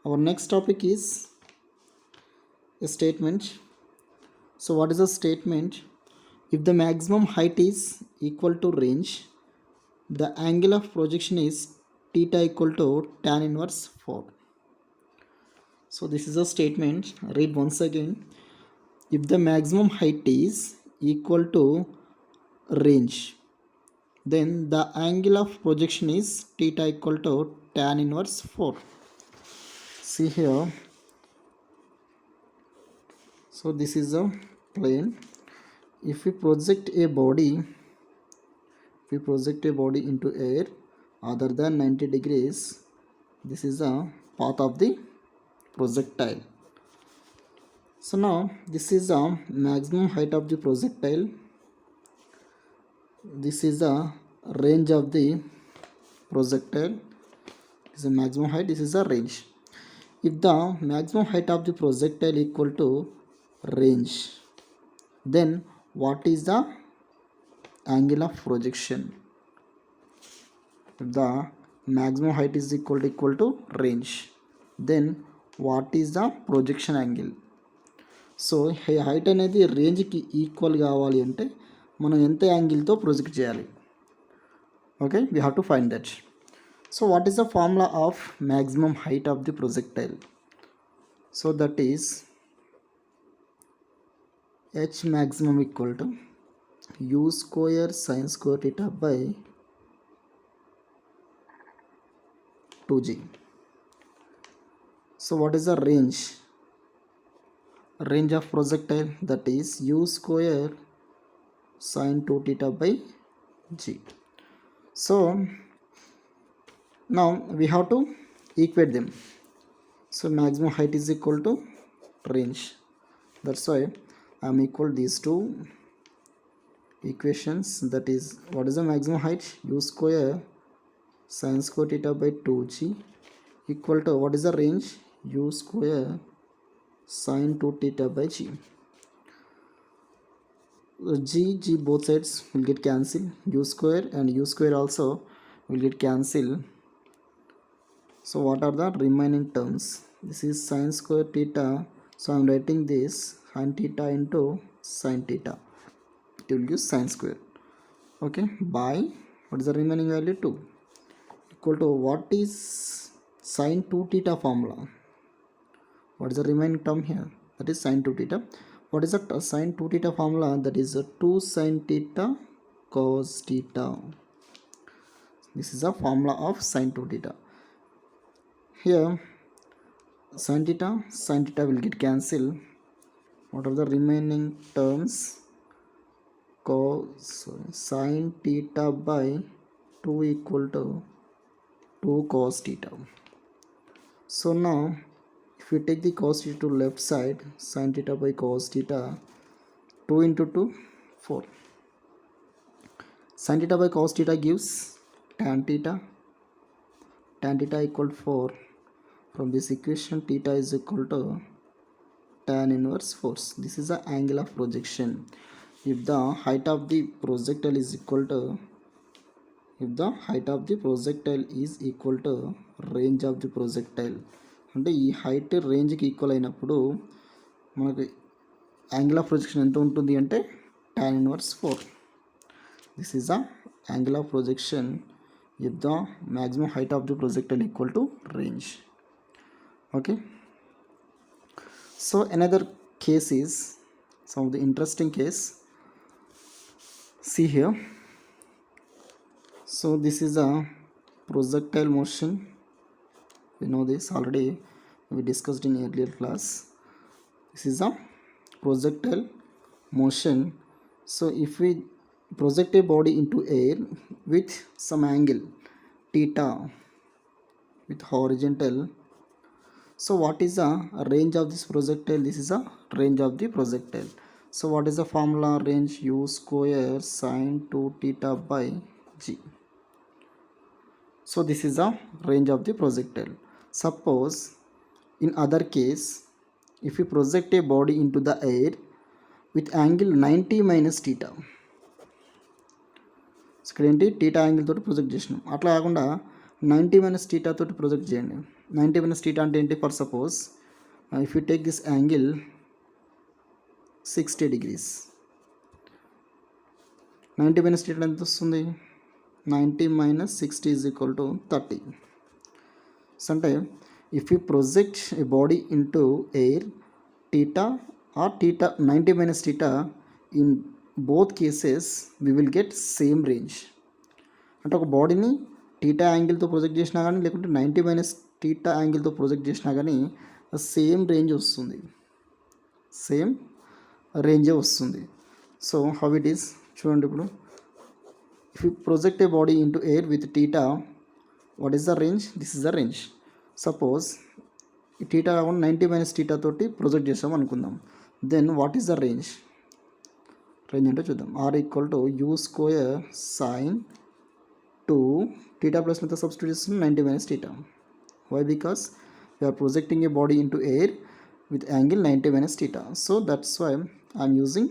Our next topic is a statement. So what is a statement? If the maximum height is equal to range, the angle of projection is theta equal to tan inverse 4. So this is a statement. Read once again. If the maximum height is equal to range, then the angle of projection is theta equal to tan inverse 4. See here. So this is a plane. If we project a body into air other than 90 degrees, this is the path of the projectile. So now this is the maximum height of the projectile, this is the range of the projectile, this is the maximum height, this is the range. If the maximum height of the projectile equal to range, then what is the angle of projection? If the maximum height is equal to range, then what is the projection angle? So height అనేది రేంజ్కి equal కావాలి అంటే మనం ఎంత యాంగిల్తో project చేయాలి? Okay, we have to find that. So what is the formula of maximum height of the projectile? So that is H maximum equal to u square sine square theta by 2g. So what is the range of projectile? That is u square sin 2 theta by g. So now we have to equate them. So maximum height is equal to range, that's why I am equal these two equations. That is, what is the maximum height? U square sin square theta by 2g equal to what is the range? U square sin 2 theta by g. G both sides will get cancelled, u square and u square also will get cancelled. So what are the remaining terms? This is sin square theta, so I am writing this sin theta into sin theta, it will give sin square. Okay, by what is the remaining value? 2 equal to what is sin 2 theta formula? What is the remaining term here? That is sin 2 theta. What is the sin 2 theta formula? That is 2 sin theta cos theta. This is the formula of sin 2 theta. Here sin theta will get cancelled. What are the remaining terms? Sin theta by 2 equal to 2 cos theta. So now if we take the cos theta to left side, sin theta by cos theta, 2 into 2 4. Sin theta by cos theta gives tan theta equal to 4. From this equation theta is equal to tan inverse 4. This is the angle of projection. If the height of the projectile is equal to range of the projectile, అంటే ఈ height రేంజ్కి equal అయినప్పుడు మనకి angle of projection ఎంత ఉంటుంది అంటే tan inverse 4. This is the angle of projection if the maximum height of the projectile equal to range. Okay, so another case is some of the interesting case. See here. So this is a projectile motion. We know this already, we discussed in earlier class. This is a projectile motion. So if we project a body into air with some angle theta with horizontal, so what is the range of this projectile? This is a range of the projectile. So what is the formula? Range u square sin 2 theta by g. So this is the range of the projectile. Suppose in other case, if we project a body into the air with angle 90 minus theta, ఇక్కడ ఏంటి theta angle తోటి project చేసినాం, అట్లా కాకుండా 90 minus theta తోటి project చేయండి. 90 minus theta అంటే ఏంటి? For suppose if you take this angle 60 degrees, 90 minus theta ఎంత వస్తుంది? 90 minus 60 is equal to 30. So అంటే if you project a body into air, theta or theta 90 minus theta, in both cases we will get same range. అంటే ఒక బాడీని theta యాంగిల్తో project చేసినా కానీ లేకుంటే 90 మైనస్ టీటా యాంగిల్తో ప్రొజెక్ట్ చేసినా కానీ సేమ్ రేంజ్ వస్తుంది, సేమ్ రేంజే వస్తుంది. సో హౌ ఇట్ ఈస్ చూడండి. ఇప్పుడు if you project a body into air with theta, what is the range? This is the range. Suppose ఈ టీటా కాకుండా 90 మైనస్ టీటా తోటి ప్రొజెక్ట్ చేసాం అనుకుందాం. Then what is the range? Range అంటే చూద్దాం. R equal to u square sine 2 theta plus ఎంత substitute చేస్తుంది? 90 minus theta. Why? Because we are projecting a body into air with angle 90 minus theta. So that's why I am using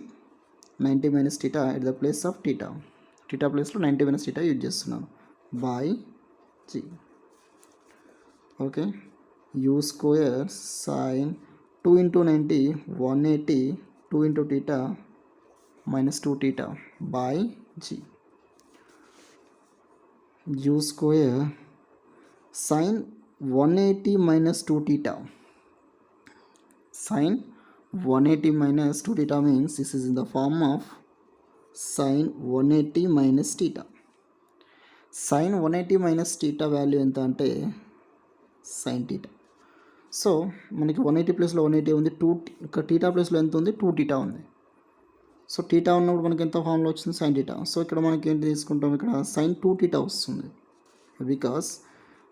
90 minus theta at the place of theta. Theta place లో 90 minus theta use చేస్తున్నాను. By g. Okay, u square sine 2 into 90 180 2 into theta minus 2 theta by g. u square sine 180 minus 2 theta. Sin 180 minus 2 theta means this is in the form of sin 180 minus theta. Sin 180 minus theta value ఎంత అంటే sin theta. So మనకి 180 ప్లస్లో 180 ఉంది, 2 ఇక్కడ theta ప్లస్లో ఎంత ఉంది? 2 theta ఉంది. సో టీటా ఉన్నప్పుడు మనకి ఎంత ఫార్ములా వచ్చింది? sin theta. సో ఇక్కడ మనకి ఏంటి తీసుకుంటాం? ఇక్కడ sin 2 theta వస్తుంది. బికాస్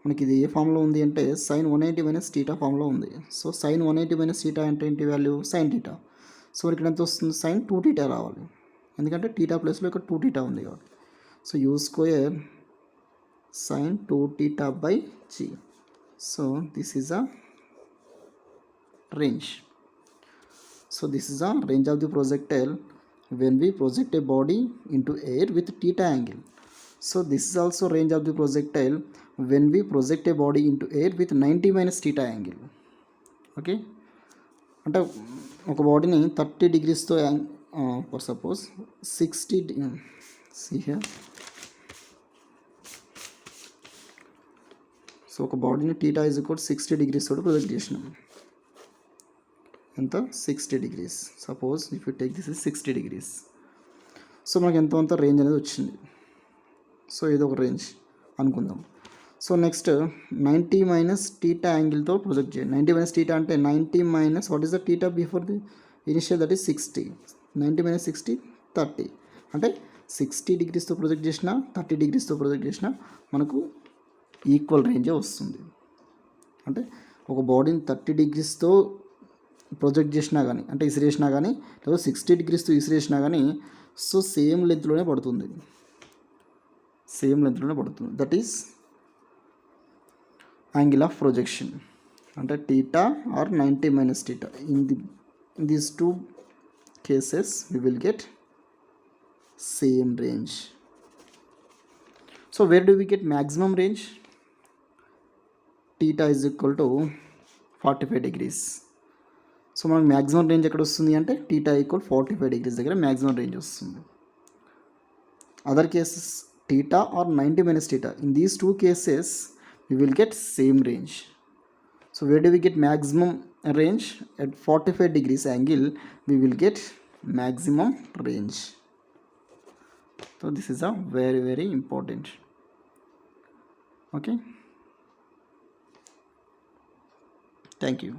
మనకి ఇది ఏ ఫామ్లో ఉంది అంటే సైన్ 180 మైనస్ టీటా ఫామ్లో ఉంది. సో సైన్ 180 మైనస్ టీటా అంటే ఏంటి వాల్యూ? Sine theta. సో ఇక్కడ ఎంత వస్తుంది? సైన్ 2 టీటా రావాలి, ఎందుకంటే టీటా ప్లస్లో ఇక్కడ 2 టీటా ఉంది కాబట్టి. So u square sine 2 theta by g. So this is a range. So this is a range of the projectile when we project a body into air with theta angle. So this is also range of the projectile when we project a body into air with 90 minus theta angle. Okay, అంటే ఒక బాడీని 30 డిగ్రీస్తో for suppose 60 see here. So ఒక బాడీని theta is equal 60 degrees తోటి project చేసినాం. ఎంత? 60 degrees. Suppose if you take this is 60 degrees. So మనకి ఎంత రేంజ్ అనేది వచ్చింది. సో ఇది ఒక రేంజ్ అనుకుందాం. సో నెక్స్ట్ 90 మైనస్ టీటా యాంగిల్తో ప్రొజెక్ట్ చేయండి. 90 మైనస్ టీటా అంటే 90 minus what is the theta before the initial, that is 60. 90 minus 60 30. అంటే 60 డిగ్రీస్తో ప్రొజెక్ట్ చేసిన 30 డిగ్రీస్తో ప్రొజెక్ట్ చేసిన మనకు ఈక్వల్ రేంజే వస్తుంది. అంటే ఒక బాడీని 30 డిగ్రీస్తో ప్రొజెక్ట్ చేసినా కానీ, అంటే ఇసిరేసినా కానీ, లేదా 60 డిగ్రీస్తో ఇసిరేసినా కానీ, సో సేమ్ లెంత్లోనే పడుతుంది, సేమ్ లెంత్లోనే పడుతుంది. That is angle of projection. అంటే theta or 90 minus theta. In these two cases we will get same range. So where do we get maximum range? Theta is equal to 45 degrees. So మనకు maximum range ఎక్కడ వస్తుంది అంటే theta equal 45 degrees దగ్గర maximum range వస్తుంది. Other cases theta or 90 minus theta, in these two cases we will get same range. So where do we get maximum range? At 45 degrees angle we will get maximum range. So this is a very very important. Okay, thank you.